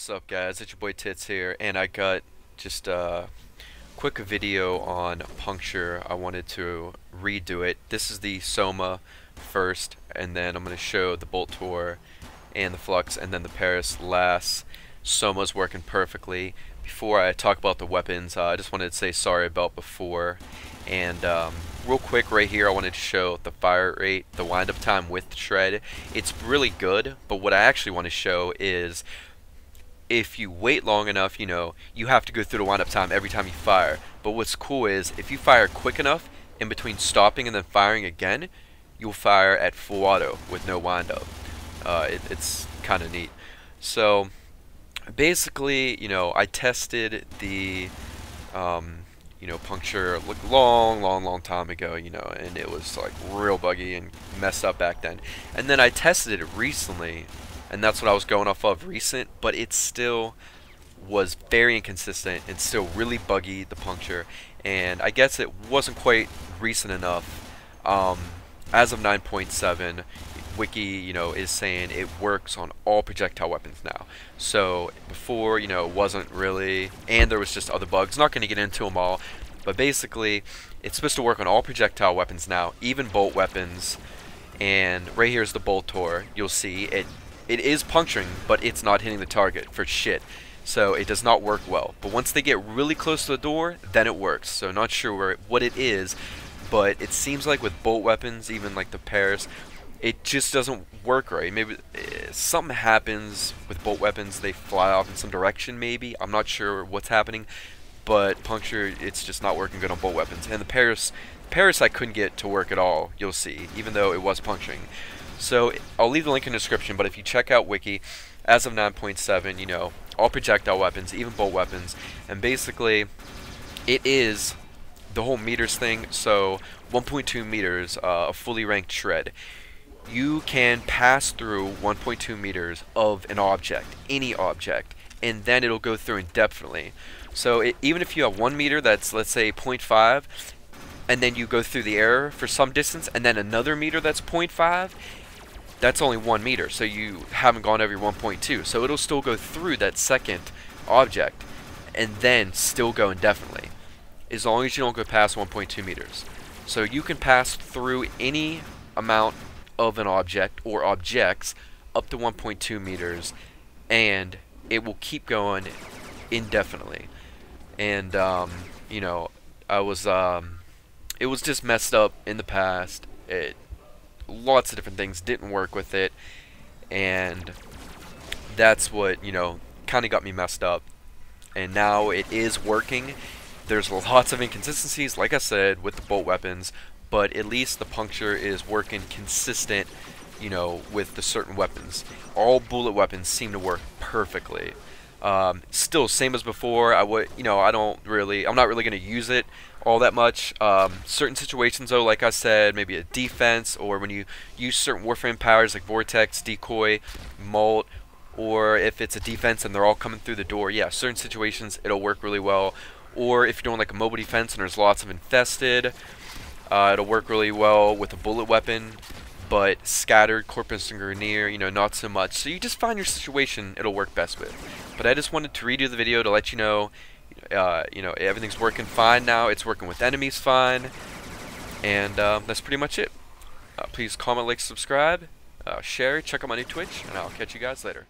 What's up, guys? It's your boy Tits here, and I got just a quick video on puncture. I wanted to redo it. This is the Soma first, and then I'm going to show the bolt tour and the flux, and then the Paris last. Soma's working perfectly. Before I talk about the weapons, I just wanted to say sorry about before. And real quick, right here, I wanted to show the fire rate, the wind-up time with Shred. It's really good, but what I actually want to show is if you wait long enough, you have to go through the wind-up time every time you fire. But what's cool is if you fire quick enough in between stopping and then firing again, you'll fire at full auto with no wind-up. It's kind of neat. So basically, I tested the puncture long time ago, and it was like real buggy and messed up back then. And then I tested it recently, and that's what I was going off of recent, but it still was very inconsistent and still really buggy, the puncture. And I guess it wasn't quite recent enough. As of 9.7, Wiki, is saying it works on all projectile weapons now. So before, it wasn't really, and there was just other bugs. Not going to get into them all, but basically, it's supposed to work on all projectile weapons now, even bolt weapons. And right here is the bolt tour. You'll see it is puncturing, but it's not hitting the target for shit. So it does not work well. But once they get really close to the door, then it works. So not sure what it is, but it seems like with bolt weapons, even like the Paris, it just doesn't work right. Maybe something happens with bolt weapons, they fly off in some direction maybe. I'm not sure what's happening, but puncture, it's just not working good on bolt weapons. And the Paris I couldn't get to work at all, you'll see, even though it was puncturing. So I'll leave the link in the description, but if you check out Wiki, as of 9.7, all projectile weapons, even bolt weapons, and basically it is the whole meters thing. So 1.2 meters, a fully ranked shred. You can pass through 1.2 meters of an object, any object, and then it'll go through indefinitely. So even if you have 1 meter that's, let's say, 0.5, and then you go through the air for some distance, and then another meter that's 0.5, that's only 1 meter, so you haven't gone over 1.2. So it'll still go through that second object, and then still go indefinitely, as long as you don't go past 1.2 meters. So you can pass through any amount of an object or objects up to 1.2 meters, and it will keep going indefinitely. And it was just messed up in the past. Lots of different things didn't work with it, and that's what kind of got me messed up. And now it is working. There's lots of inconsistencies, like I said, with the bolt weapons, but at least the puncture is working consistent, with the certain weapons. All bullet weapons seem to work perfectly. Still same as before. I'm not really going to use it all that much. Certain situations though, like I said, maybe a defense, or when you use certain Warframe powers like Vortex, Decoy, Molt, or if it's a defense and they're all coming through the door, yeah, certain situations it'll work really well. Or if you're doing like a mobile defense and there's lots of infested, it'll work really well with a bullet weapon. But scattered, corpus and Grenier, not so much. So you just find your situation it'll work best with. But I just wanted to redo the video to let you know, everything's working fine now. It's working with enemies fine. And that's pretty much it. Please comment, like, subscribe, share, check out my new Twitch, and I'll catch you guys later.